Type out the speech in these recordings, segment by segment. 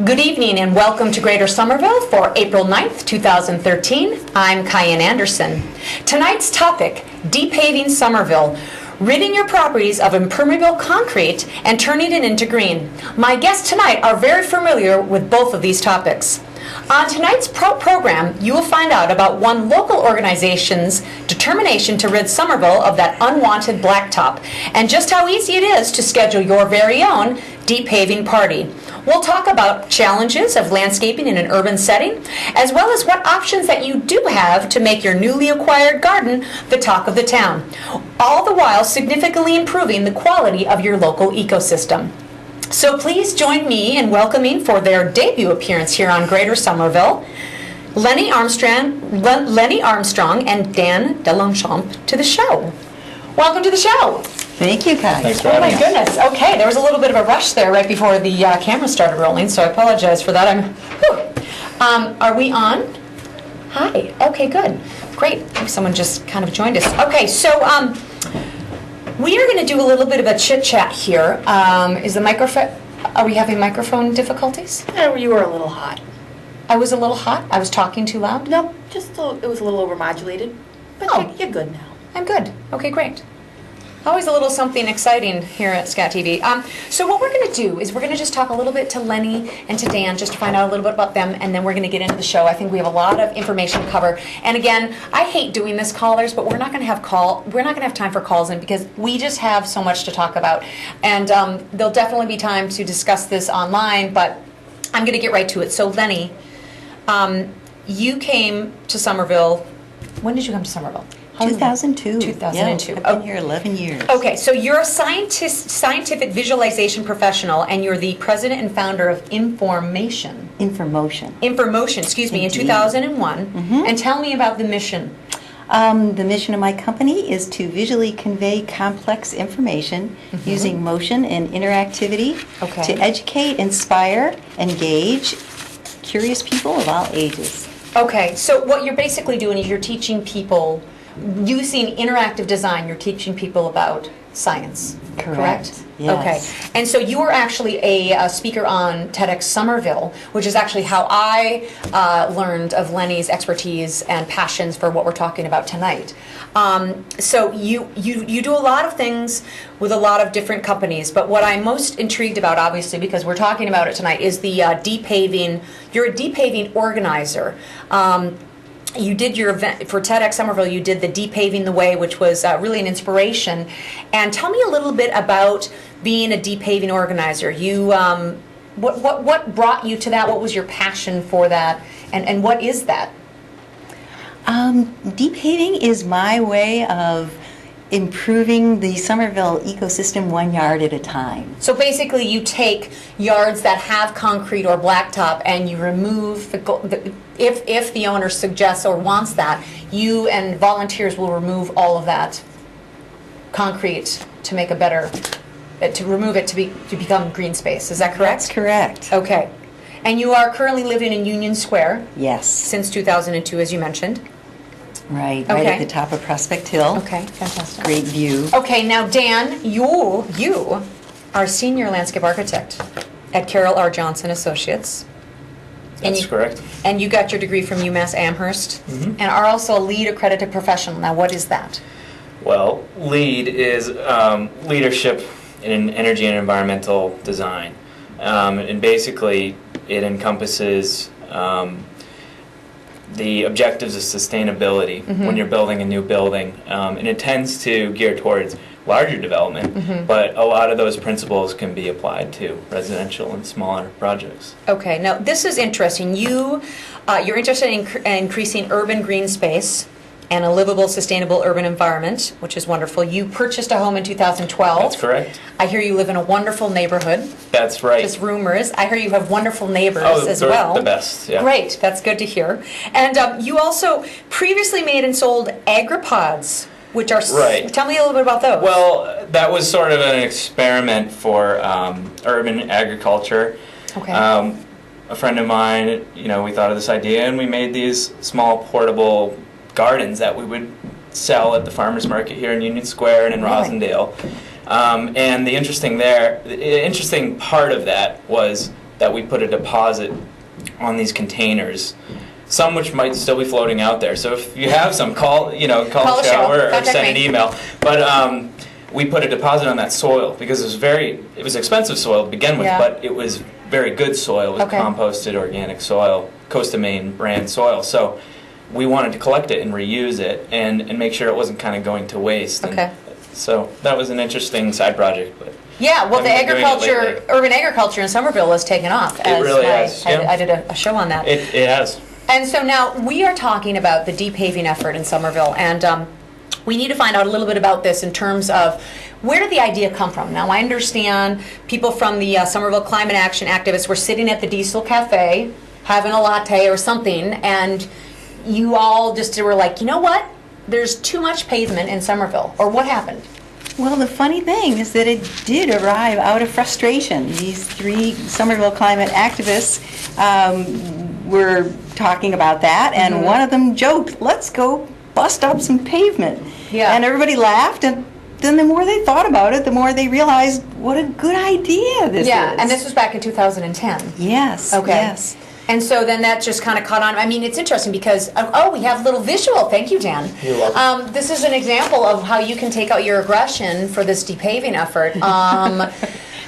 Good evening and welcome to Greater Somerville for April 9th, 2013. I'm Cayenne Anderson. Tonight's topic, depaving Somerville, ridding your properties of impermeable concrete and turning it into green. My guests tonight are very familiar with both of these topics. On tonight's program, you will find out about one local organization's determination to rid Somerville of that unwanted blacktop, and just how easy it is to schedule your very own depaving party. We'll talk about challenges of landscaping in an urban setting, as well as what options that you do have to make your newly acquired garden the talk of the town, all the while significantly improving the quality of your local ecosystem. So please join me in welcoming for their debut appearance here on Greater Somerville, Lenni Armstrong and Dan Delonchamp to the show. Welcome to the show. Thank you, Kai. Thanks for Oh my having us. goodness. Okay, there was a little bit of a rush there right before the camera started rolling, so I apologize for that. Are we on? Hi. Okay, good. Great. Someone just kind of joined us. Okay, so we are going to do a little bit of a chit chat here. Is the microphone? Are we having microphone difficulties? You were a little hot. I was a little hot. I was talking too loud. No, just it was a little overmodulated. But Oh. you're good now. I'm good. Okay, great. Always a little something exciting here at Scat TV. So what we're going to do is we're going to just talk a little bit to Lenni and to Dan just to find out a little bit about them, and then we're going to get into the show. I think we have a lot of information to cover. And again, I hate doing this, callers, but we're not going to have time for calls in because we just have so much to talk about. And there'll definitely be time to discuss this online, but I'm going to get right to it. So Lenni, you came to Somerville. When did you come to Somerville? 2002. 2002. Yeah, I've been here 11 years. Okay, so you're a scientific visualization professional, and you're the president and founder of Information, excuse me, in Indeed. 2001. And tell me about the mission. The mission of my company is to visually convey complex information using motion and interactivity Okay. to educate, inspire, engage curious people of all ages. Okay, so what you're basically doing is you're teaching people, using interactive design, you're teaching people about science. Correct. Yes. Okay, and so you were actually a speaker on TEDx Somerville, which is actually how I learned of Lenni's expertise and passions for what we're talking about tonight. So you do a lot of things with a lot of different companies, but what I'm most intrigued about, obviously, because we're talking about it tonight, is the depaving. You're a depaving organizer. You did your event for TEDx Somerville. You did the Depaving the Way, which was really an inspiration. And tell me a little bit about being a depaving organizer. You, what brought you to that? What was your passion for that? And what is that? Depaving is my way of improving the Somerville ecosystem 1 yard at a time. So basically, you take yards that have concrete or blacktop, and you remove if the owner suggests or wants that, you and volunteers will remove all of that concrete to make a better, to remove it to become green space. Is that correct? That's correct. Okay. And you are currently living in Union Square Yes. since 2002, as you mentioned. Right Okay. at the top of Prospect Hill. Okay, fantastic. Great view. Okay, now Dan, you are senior landscape architect at Carroll R. Johnson Associates. That's correct. And you got your degree from UMass Amherst, and are also a LEED accredited professional. Now, what is that? Well, LEED is leadership in energy and environmental design. And basically, it encompasses the objectives of sustainability when you're building a new building. And it tends to gear towards larger development, but a lot of those principles can be applied to residential and smaller projects. Okay, now this is interesting. You're interested in increasing urban green space and a livable, sustainable urban environment, which is wonderful. You purchased a home in 2012. That's correct. I hear you live in a wonderful neighborhood. That's right. Just rumors. I hear you have wonderful neighbors as they're well. the best, yeah. Great, that's good to hear. And you also previously made and sold agripods, which are... Right. Tell me a little bit about those. Well, that was sort of an experiment for urban agriculture. Okay. A friend of mine, we thought of this idea, and we made these small portable gardens that we would sell at the farmers market here in Union Square and in Rosendale. And the interesting part of that was that we put a deposit on these containers, some which might still be floating out there. So if you have some, call Call the the show. show or Contact send an me. email. But we put a deposit on that soil because it was expensive soil to begin with, Yeah. but it was very good soil. It was Okay. composted organic soil, Costa Maine brand soil. So we wanted to collect it and reuse it and make sure it wasn't kind of going to waste. And Okay. so that was an interesting side project. But Yeah, well, the I've been doing it agriculture, lately. urban agriculture in Somerville has taken off. It really has, yeah. I did a show on that. it has. And so now we are talking about the de-paving effort in Somerville, and we need to find out a little bit about this in terms of where did the idea come from? Now, I understand people from the Somerville Climate Action activists were sitting at the Diesel Cafe having a latte or something, and you all just were like, you know what? There's too much pavement in Somerville. Or what happened? Well, the funny thing is that it did arrive out of frustration. These three Somerville climate activists were talking about that, and one of them joked, let's go bust up some pavement. Yeah. And everybody laughed, and then the more they thought about it, the more they realized what a good idea this is. Yeah, and this was back in 2010. Yes, Okay. yes. And so then that just kind of caught on. I mean, it's interesting because, oh, we have a little visual. Thank you, Dan. You're welcome. This is an example of how you can take out your aggression for this depaving effort. I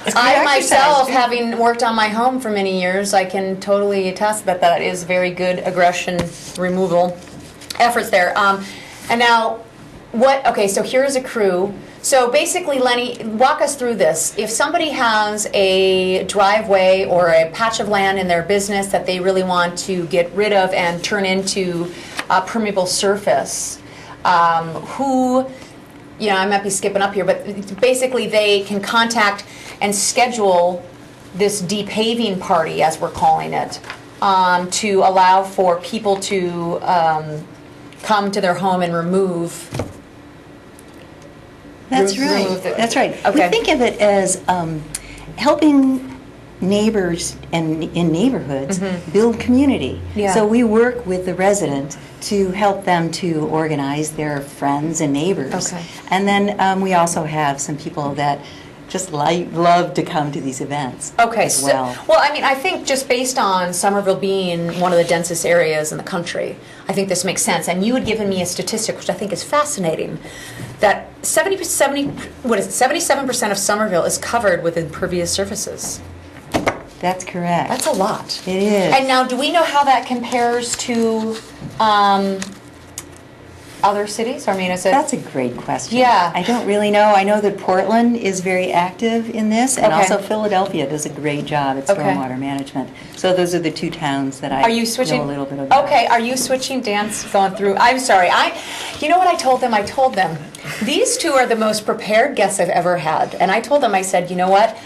exercise, myself, too. having worked on my home for many years, I can totally attest that that is very good aggression removal efforts there. And now, okay, so here's a crew. So basically, Lenny, walk us through this. If somebody has a driveway or a patch of land in their business that they really want to get rid of and turn into a permeable surface, I might be skipping up here, but basically they can contact and schedule this depaving party, as we're calling it, to allow for people to come to their home and remove. That's remove right. the- That's right. Okay. We think of it as helping neighbors and in neighborhoods build community. Yeah. So we work with the resident to help them to organize their friends and neighbors. Okay. And then we also have some people that just love to come to these events Okay, as well. well, I mean, I think just based on Somerville being one of the densest areas in the country, I think this makes sense. And you had given me a statistic, which I think is fascinating, that 77% of Somerville is covered with impervious surfaces. That's correct. That's a lot. It is. And now, do we know how that compares to other cities? I mean, is it? That's a great question. Yeah. I don't really know. I know that Portland is very active in this, and Okay. also Philadelphia does a great job at Okay. stormwater management. So those are the two towns that I Are you switching? know a little bit about. Okay, are you switching? Dan's going through. I'm sorry. You know what I told them? I told them, these two are the most prepared guests I've ever had. And I told them, I said, you know what?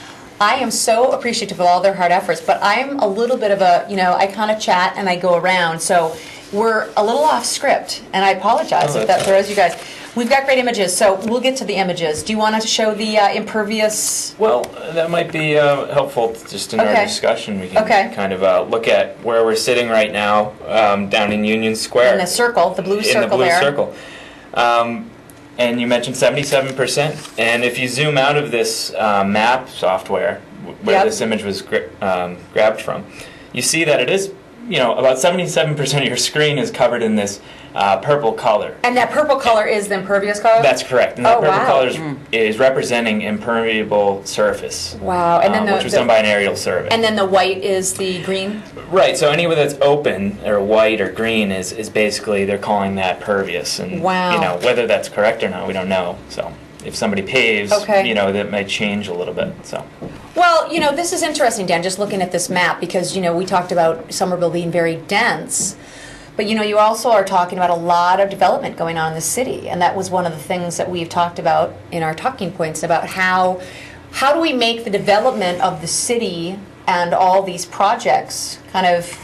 I am so appreciative of all their hard efforts, but I'm a little bit of I kind of chat and I go around. So we're a little off script, and I apologize if that that's throws you guys. We've got great images, so we'll get to the images. Do you want to show the impervious? Well, that might be helpful just in our Okay. discussion. We can Okay. kind of look at where we're sitting right now down in Union Square. In the circle, the blue in circle the blue there. circle. And you mentioned 77%. And if you zoom out of this map software, where Yep. this image was grabbed from, you see that it is, about 77% of your screen is covered in this purple color. And that purple color is the impervious color? That's correct. And that Oh, purple wow. color is representing impermeable surface. Wow. And then which was done by an aerial survey. And then the white is the green? Right, so anywhere that's open or white or green is basically, they're calling that pervious. And, Wow. whether that's correct or not, we don't know. So if somebody paves, Okay. that might change a little bit. So Well, this is interesting, Dan, just looking at this map, because, we talked about Somerville being very dense. But, you also are talking about a lot of development going on in the city. And that was one of the things that we've talked about in our talking points about how do we make the development of the city and all these projects kind of,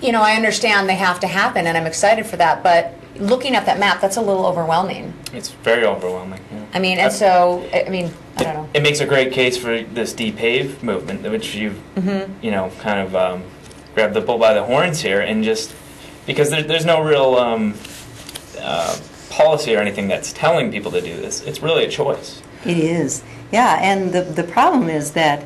I understand they have to happen, and I'm excited for that. But looking at that map, that's a little overwhelming. it's very overwhelming. Yeah. I mean, and so, I don't know. It makes a great case for this depave movement, which you've, kind of grabbed the bull by the horns here, and just because there's no real policy or anything that's telling people to do this. It's really a choice. It is. Yeah, and the problem is that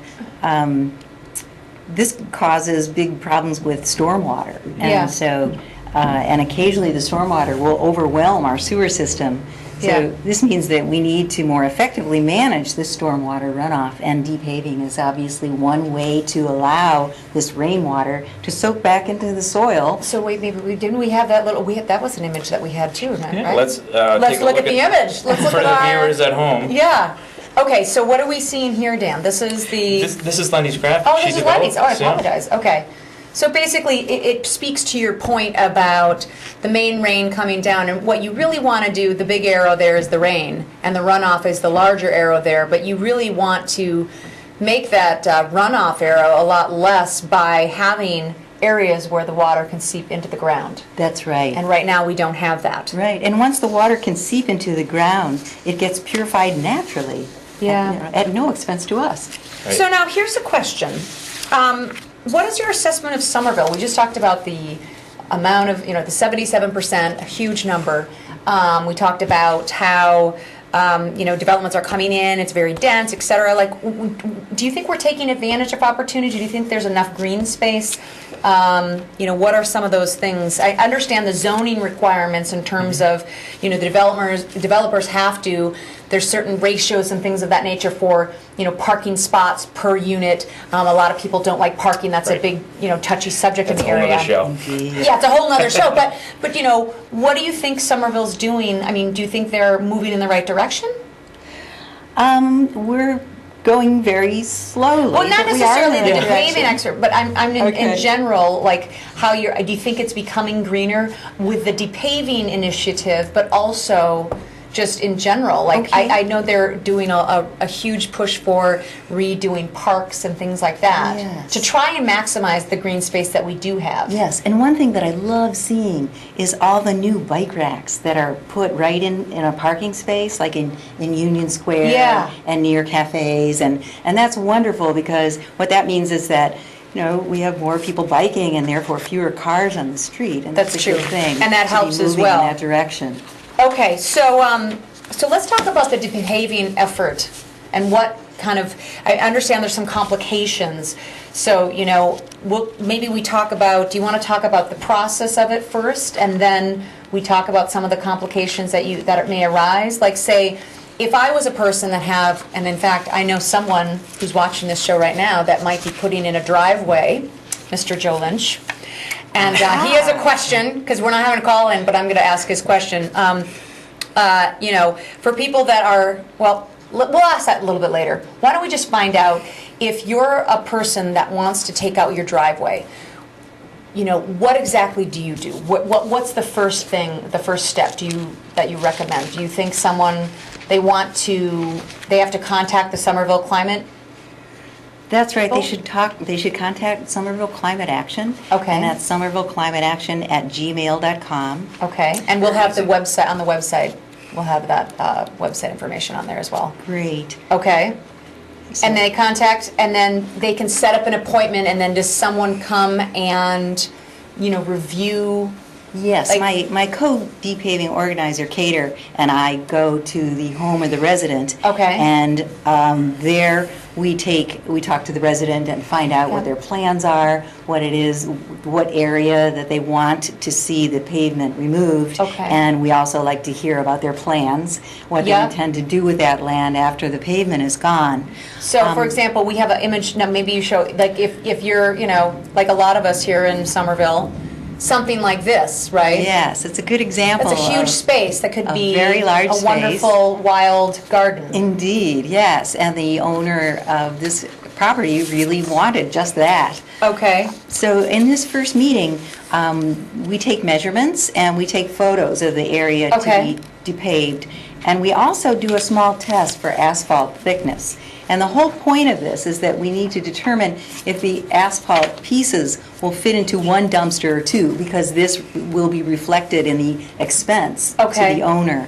this causes big problems with stormwater. Yeah. And so, and occasionally the stormwater will overwhelm our sewer system. So Yeah. this means that we need to more effectively manage this stormwater runoff, and depaving is obviously one way to allow this rainwater to soak back into the soil. So wait, maybe didn't we have that little, that was an image that we had too, right? Yeah, let's Let's take a look at the image. Let's look for at the our... viewers at home. Yeah. Okay, so what are we seeing here, Dan? This is the... This is Lenny's graph. Oh, she this is developed, Lenny's. Oh, I so- apologize. Okay. So basically, it speaks to your point about the main rain coming down, and what you really want to do, the big arrow there is the rain, and the runoff is the larger arrow there, but you really want to make that runoff arrow a lot less by having areas where the water can seep into the ground. That's right. And right now, we don't have that. Right, and once the water can seep into the ground, it gets purified naturally. Yeah. At no expense to us. Right. So now, here's a question. What is your assessment of Somerville? We just talked about the amount of, the 77%, a huge number. We talked about how, developments are coming in, it's very dense, et cetera. Like, do you think we're taking advantage of opportunity? Do you think there's enough green space? What are some of those things? I understand the zoning requirements in terms of, the developers have to, there's certain ratios and things of that nature for, parking spots per unit. A lot of people don't like parking. That's a Right. big, touchy subject That's in a the whole area. other show. Yeah, it's a whole nother show. But what do you think Somerville's doing? I mean, do you think they're moving in the right direction? We're going very slowly. Well, not but we are in necessarily the right paving direction. expert, but I'm in Okay. general, like how do you think it's becoming greener with the depaving initiative, but also just in general? Like, Okay. I know they're doing a huge push for redoing parks and things like that Yes. to try and maximize the green space that we do have. Yes, and one thing that I love seeing is all the new bike racks that are put right in a parking space, like in Union Square Yeah. and near cafes, and that's wonderful, because what that means is that we have more people biking and therefore fewer cars on the street, and that's, That's a good true. thing. And that to be helps as moving well. in that direction. Okay, so let's talk about the depaving effort and what kind of, I understand there's some complications. So, maybe we talk about, do you want to talk about the process of it first, and then we talk about some of the complications that may arise? Like, say, if I was a person and in fact, I know someone who's watching this show right now that might be putting in a driveway, Mr. Joe Lynch, and he has a question, because we're not having a call in, but I'm going to ask his question. For people that are, well, we'll ask that a little bit later. Why don't we just find out, if you're a person that wants to take out your driveway, what exactly do you do? What's the first step that you recommend? Do you think they have to contact the Somerville Climate? That's right. Oh. They should contact Somerville Climate Action. Okay. And that's somervilleclimateaction@gmail.com. Okay, and we'll have the website on the website. We'll have that website information on there as well. Great. Okay. So- And they contact, and then they can set up an appointment, and then does someone come and, review? Yes, Like- my co-depaving organizer, Cater, and I go to the home of the resident. Okay. And there we talk to the resident and find out what Yeah. their plans are, what it is, what area that they want to see the pavement removed. Okay. And we also like to hear about their plans, what Yeah. they intend to do with that land after the pavement is gone. So, for example, we have an image, now maybe you show, like if you're, like a lot of us here in Somerville, something like this, right? Yes, it's a good example. It's a huge of- space that could a be very large a space. wonderful wild garden. Indeed, yes, and the owner of this property really wanted just that. Okay. So in this first meeting, we take measurements and we take photos of the area Okay. to be depaved. And we also do a small test for asphalt thickness. And the whole point of this is that we need to determine if the asphalt pieces will fit into one dumpster or two, because this will be reflected in the expense Okay. to the owner.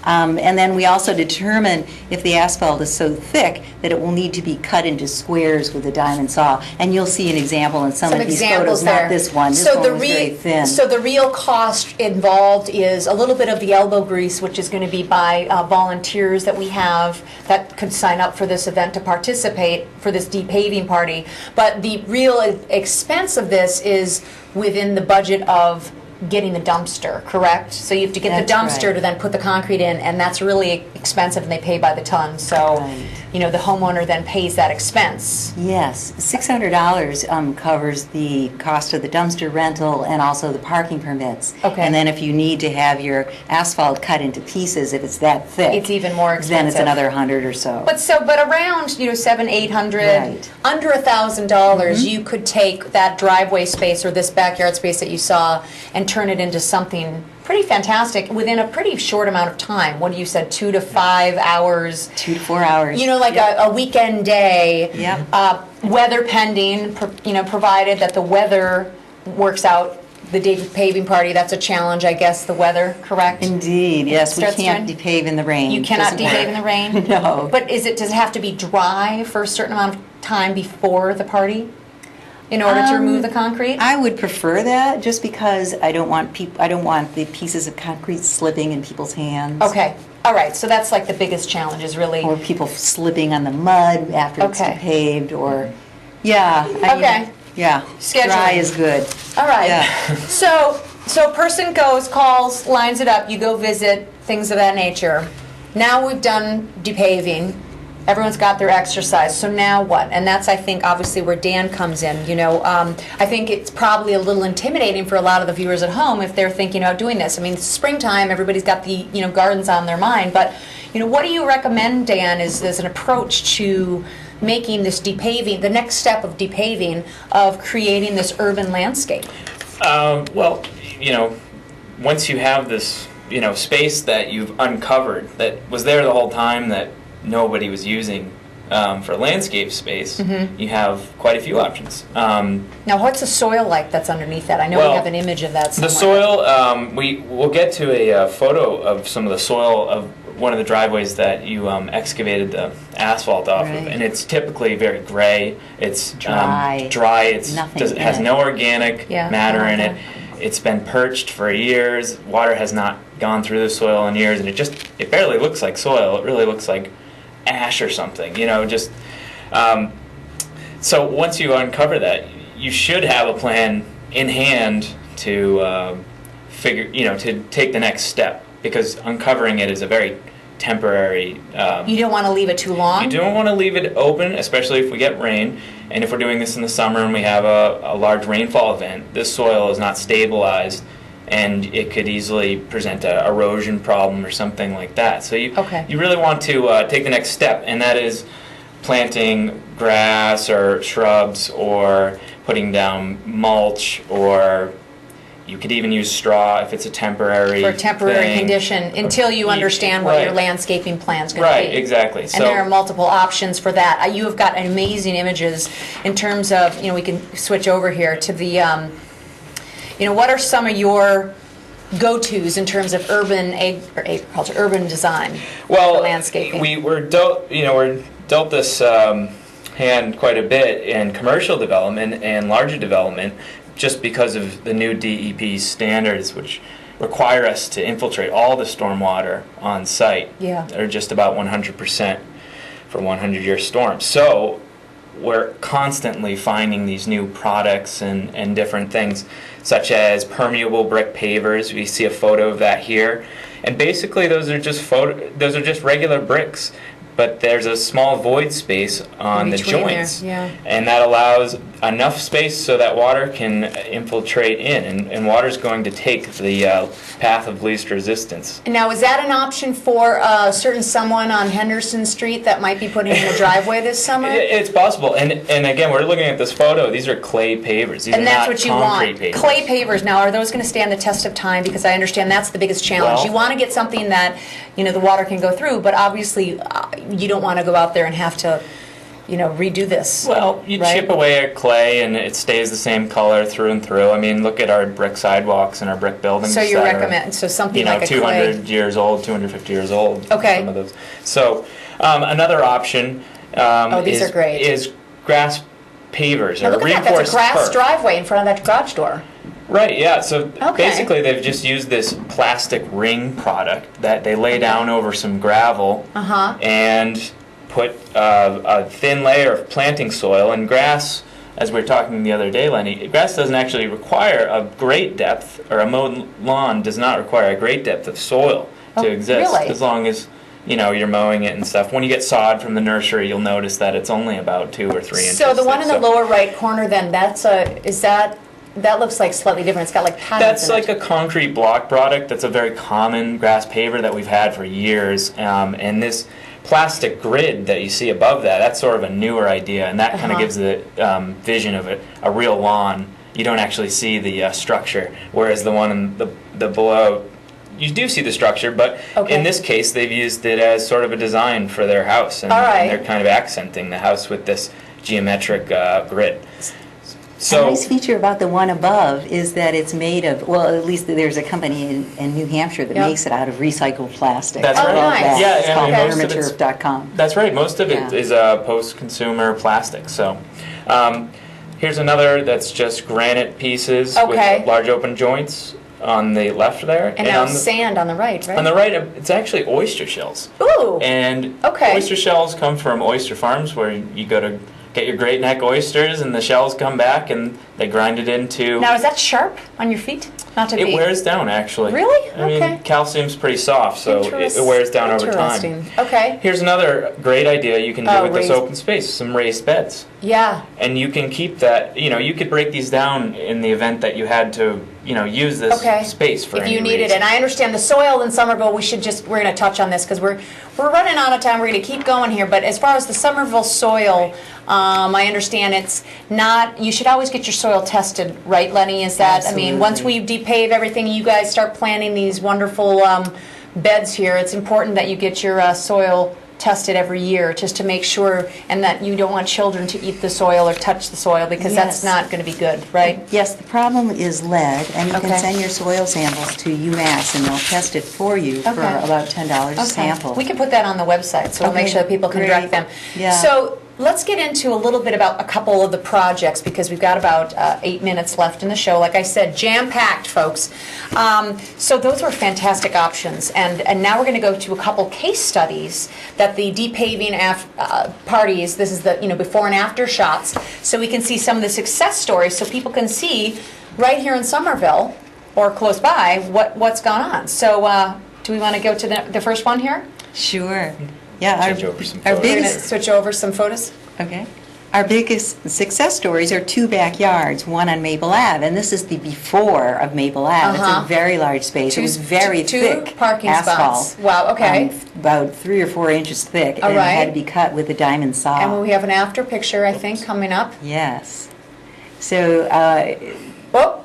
And then we also determine if the asphalt is so thick that it will need to be cut into squares with a diamond saw. And you'll see an example in some of these photos, not this one. This one was very thin. So the real cost involved is a little bit of the elbow grease, which is going to be by volunteers that we have that could sign up for this event to participate for this de-paving party. But the real expense of this is within the budget of getting the dumpster, correct? So you have to get the That's dumpster right. to then put the concrete in, and that's really expensive, and they pay by the ton. So, Right. you know, the homeowner then pays that expense. Yes, $600 covers the cost of the dumpster rental and also the parking permits. Okay. And then if you need to have your asphalt cut into pieces, if it's that thick, It's even more then it's expensive. another 100 or so. But around, you know, $700-800, Right. under $1,000, you could take that driveway space or this backyard space that you saw and turn it into something pretty fantastic within a pretty short amount of time. What you said, 2 to 5 hours. 2 to 4 hours. You know, like a weekend day. Yep. Weather pending, you know, provided that the weather works out. The day paving party, that's a challenge, I guess, the weather, correct? Indeed, yes, we starts can't to rain? de-pave in the rain. You cannot Doesn't de-pave work. in the rain? No. But does it have to be dry for a certain amount of time before the party in order to remove the concrete? I would prefer that, just because I don't want the pieces of concrete slipping in people's hands. Okay, all right, so that's like the biggest challenge is really, Or people slipping on the mud after it's Okay. paved, or, yeah. Okay. Yeah. Scheduling. Dry is good. all right. Yeah. So a person goes, calls, lines it up, you go visit, things of that nature. Now we've done de-paving. Everyone's got their exercise, so now what? And that's, I think, obviously where Dan comes in, you know. I think it's probably a little intimidating for a lot of the viewers at home if they're thinking about doing this. I mean, it's springtime, everybody's got the, you know, gardens on their mind, but, you know, what do you recommend, Dan, as an approach to making this de-paving, the next step of de-paving, of creating this urban landscape? Well, you know, once you have this, you know, space that you've uncovered that was there the whole time that nobody was using for landscape space, you have quite a few options. Now, what's the soil like that's underneath that? I know Well, we have an image of that somewhere. The soil, we'll get to a photo of some of the soil of one of the driveways that you excavated the asphalt off of, Right. and it's typically very gray. It's Dry. It Nothing in has it. no organic Yeah, matter in okay. it. It's been perched for years. Water has not gone through the soil in years, and it barely looks like soil. It really looks like ash or something, you know, just so once you uncover that, you should have a plan in hand to to take the next step, because uncovering it is a very temporary You don't want to leave it too long? you don't want to leave it open, especially if we get rain. And if we're doing this in the summer and we have a large rainfall event, this soil is not stabilized, and it could easily present a erosion problem or something like that. So you really want to take the next step, and that is planting grass or shrubs, or putting down mulch, or you could even use straw if it's a temporary For a temporary thing. condition, until you understand what your Right. landscaping plan's going to be. Right, exactly. And So there are multiple options for that. You have got amazing images in terms of, you know, we can switch over here to the, you know, what are some of your go-tos in terms of urban agriculture, urban design for landscaping? we're dealt this hand quite a bit in commercial development and larger development, just because of the new DEP standards, which require us to infiltrate all the stormwater on site. Yeah. They're just about 100% for 100-year storms. So we're constantly finding these new products and different things, such as permeable brick pavers. We see a photo of that here. And basically those are just regular bricks, but there's a small void space on the Between there, joints. yeah. And that allows enough space so that water can infiltrate in, and water's going to take the path of least resistance. Now, is that an option for a certain someone on Henderson Street that might be putting in a driveway this summer? It's possible, and again, we're looking at this photo. These are clay pavers. These And are that's not what you concrete want. pavers. Clay pavers, now, are those going to stand the test of time? Because I understand that's the biggest challenge. Well- You want to get something that, you know, the water can go through, but obviously you don't want to go out there and have to redo this? Well, you Right. chip away at clay and it stays the same color through and through. I mean, look at our brick sidewalks and our brick buildings. So you that are, recommend, so something like a 200 clay. years old, 250 years old. Okay. Some of those. So another option These are great. is grass pavers Now or look at that, reinforced that's a grass turf. driveway in front of that garage door. Right, yeah. So Okay. basically they've just used this plastic ring product that they lay down over some gravel Uh-huh. and put a thin layer of planting soil. And grass, as we were talking the other day, Lenny, grass doesn't actually require a great depth, or a mowed lawn does not require a great depth of soil to exist. really? As long as you're mowing it and stuff. When you get sod from the nursery, you'll notice that it's only about 2 or 3 inches. So the one in thick. the lower right corner then, that looks like slightly different. It's got like patterns That's in like it. a concrete block product. That's a very common grass paver that we've had for years. And this plastic grid that you see above that, that's sort of a newer idea. And that kind of gives the vision of a real lawn. You don't actually see the structure. Whereas the one in the below, you do see the structure. But Okay. in this case, they've used it as sort of a design for their house. And, All right. and they're kind of accenting the house with this geometric grid. A So, nice feature about the one above is that it's made of, well, at least there's a company in New Hampshire that Yep. makes it out of recycled plastic. That's Oh, right. Love nice. that. Yeah, It's I called mean, most of it's- permaturf.com. that's right. Most of it Yeah. is post-consumer plastic. So, here's another that's just granite pieces Okay. with large open joints on the left there. And now on the, sand on the right, right? on the right, it's actually oyster shells. Ooh. And Okay. oyster shells come from oyster farms where you go to get your great neck oysters, and the shells come back and they grind it into. Now, is that sharp on your feet? Not to It be. wears down, actually. Really? I mean, Okay. calcium's pretty soft, so Interest- it wears down over time. Interesting. Okay. Here's another great idea you can do Oh, with this raised- open space, some raised beds. Yeah. And you can keep that, you could break these down in the event that you had to, use this Okay. space for If any you need it, reason. and I understand the soil in Somerville, we're going to touch on this because we're running out of time. We're going to keep going here, but as far as the Somerville soil, I understand it's not. You should always get your soil tested, right, Lenny? Is that? I mean, once we depave everything, you guys start planting these wonderful beds here. It's important that you get your soil tested every year just to make sure, and that you don't want children to eat the soil or touch the soil because that's Yes. not going to be good, right? Yes, the problem is lead, and you Okay. can send your soil samples to UMass, and they'll test it for you for Okay. about $10 a Okay. sample. We can put that on the website, so we'll make Okay, sure that people can great. direct them. Yeah. So let's get into a little bit about a couple of the projects, because we've got about 8 minutes left in the show. Like I said, jam-packed, folks. So those were fantastic options, and now we're going to go to a couple case studies that the depaving parties, this is the before and after shots, so we can see some of the success stories, so people can see right here in Somerville or close by what's gone on. So do we want to go to the first one here? Sure. Yeah, Change over some our photos. We're going to biggest switch over some photos. Okay. Our biggest success stories are two backyards, one on Maple Ave, and this is the before of Maple Ave. Uh-huh. It's a very large space. It was very two thick parking asphalt. spots. Wow, okay. About 3 or 4 inches thick, All and it had right. to be cut with a diamond saw. And we have an after picture, I think, coming up. Yes. So, Oh,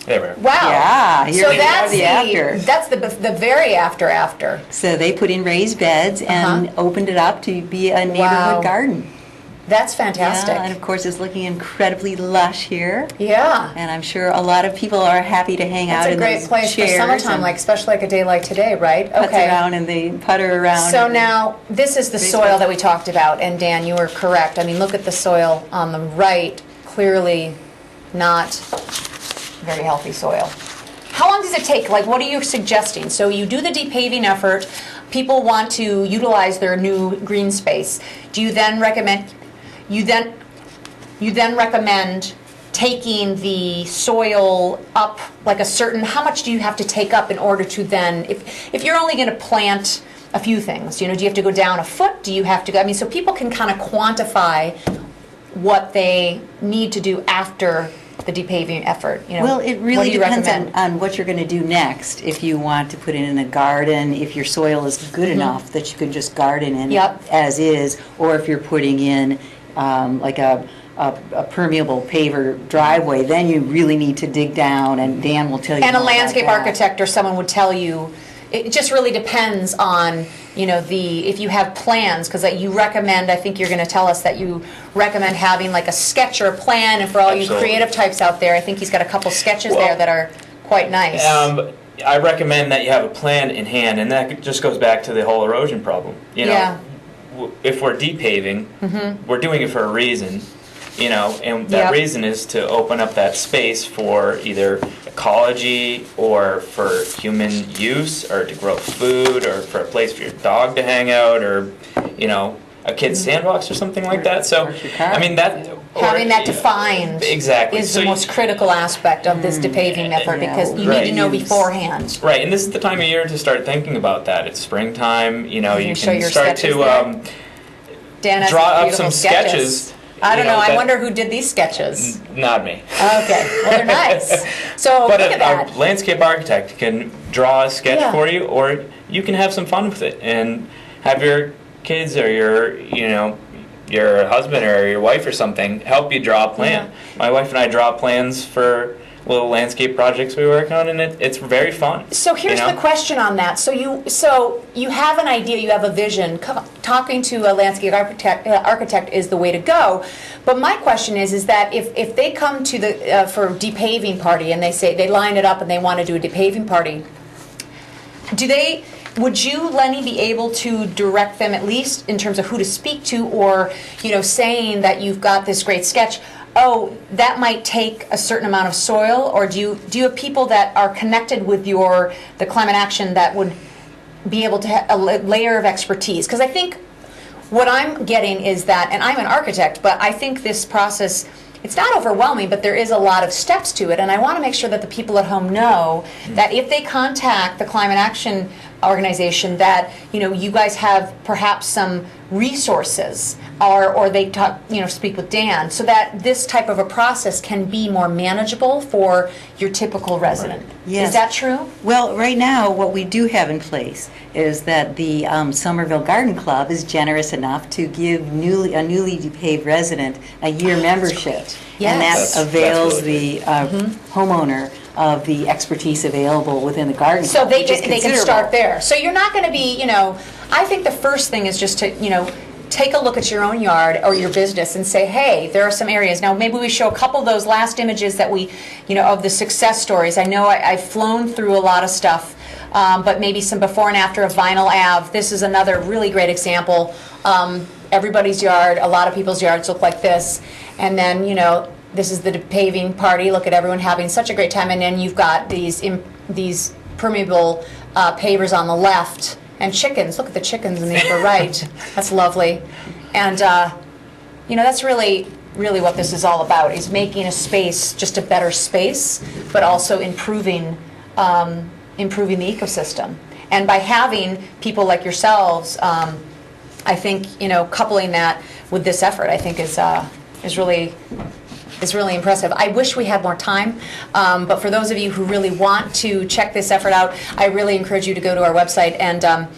There we are. wow. Yeah, here So we that's are, the after. That's the very after. so they put in raised beds and opened it up to be a neighborhood Wow. garden. That's fantastic. Yeah, and of course it's looking incredibly lush here. Yeah. And I'm sure a lot of people are happy to hang out It's a in great those place for chairs summertime, and like especially like a day like today, right? putz around and they putter around. So and- now, this is the soil that we talked about, and Dan, you were correct. I mean, look at the soil on the right, clearly not very healthy soil. How long does it take? Like, what are you suggesting? So you do the depaving effort, people want to utilize their new green space. Do you then recommend, you then recommend taking the soil up like a certain, how much do you have to take up in order to then, if you're only going to plant a few things, do you have to go down a foot? Do you have to go, I mean, so people can kind of quantify what they need to do after the depaving effort, Well, it what really do you depends recommend? on what you're going to do next. If you want to put it in a garden, if your soil is good enough that you can just garden in Yep. as is, or if you're putting in like a permeable paver driveway, then you really need to dig down, and Dan will tell you And a more about landscape that. architect or someone would tell you, it just really depends on if you have plans, because you recommend, I think you're going to tell us that you recommend having like a sketch or a plan, and for all you Absolutely. creative types out there, I think he's got a couple sketches there that are quite nice. I recommend that you have a plan in hand, and that just goes back to the whole erosion problem. If we're deep paving, we're doing it for a reason, and that reason is to open up that space for either ecology or for human use or to grow food or for a place for your dog to hang out or, a kid's sandbox or something like that. So, I mean, having that defined exactly is the most critical aspect of this depaving effort, because you need to know beforehand. Right, and this is the time of year to start thinking about that. It's springtime, you can start to Dan has draw up beautiful some sketches. I don't know. I wonder who did these sketches. Not me. Okay. Well, they're nice. So but look at that. a landscape architect can draw a sketch for you, or you can have some fun with it and have your kids or your husband or your wife or something help you draw a plan. Yeah. My wife and I draw plans for little landscape projects we work on, and it's very fun. So here's the question on that. So you have an idea, you have a vision. Talking to a landscape architect is the way to go. But my question is that if they come to the for a depaving party and they say they line it up and they want to do a depaving party, would you, Lenny, be able to direct them at least in terms of who to speak to, or saying that you've got this great sketch? Oh, that might take a certain amount of soil, or do you have people that are connected with the climate action that would be able to have a layer of expertise? Because I think what I'm getting is that, and I'm an architect, but I think this process, it's not overwhelming, but there is a lot of steps to it, and I want to make sure that the people at home know that if they contact the climate action organization, that you guys have perhaps some resources, or they speak with Dan, so that this type of a process can be more manageable for your typical resident. Yes. Is that true? Well, right now, what we do have in place is that the Somerville Garden Club is generous enough to give a newly depaved resident a year membership. Yes. And that That's avails really the homeowner of the expertise available within the garden So club, they which is can start considerable. there. So you're not going to be, I think the first thing is just to, take a look at your own yard or your business and say, hey, there are some areas. Now, maybe we show a couple of those last images that we, of the success stories. I know I've flown through a lot of stuff, but maybe some before and after of Vinyl Ave. This is another really great example. Everybody's yard, a lot of people's yards look like this. And then, this is the paving party. Look at everyone having such a great time. And then you've got these permeable pavers on the left. And chickens. Look at the chickens in the upper right. That's lovely. And, that's really what this is all about, is making a space just a better space, but also improving the ecosystem. And by having people like yourselves, I think, coupling that with this effort, I think is really impressive. I wish we had more time, but for those of you who really want to check this effort out, I really encourage you to go to our website. And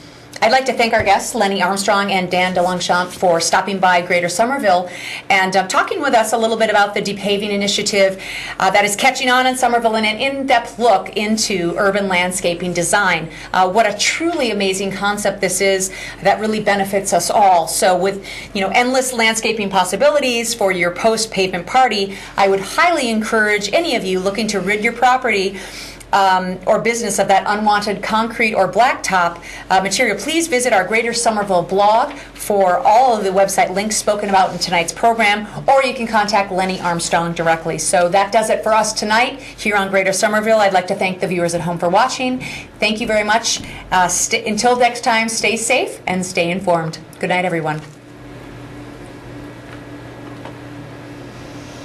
I'd like to thank our guests, Lenni Armstrong and Dan Delonchamp, for stopping by Greater Somerville and talking with us a little bit about the depaving initiative that is catching on in Somerville, and an in-depth look into urban landscaping design. What a truly amazing concept this is that really benefits us all. So with endless landscaping possibilities for your post-pavement party, I would highly encourage any of you looking to rid your property or business of that unwanted concrete or blacktop material. Please visit our Greater Somerville blog for all of the website links spoken about in tonight's program, or you can contact Lenni Armstrong directly. So that does it for us tonight here on Greater Somerville. I'd like to thank the viewers at home for watching. Thank you very much. Until next time, stay safe and stay informed. Good night, everyone.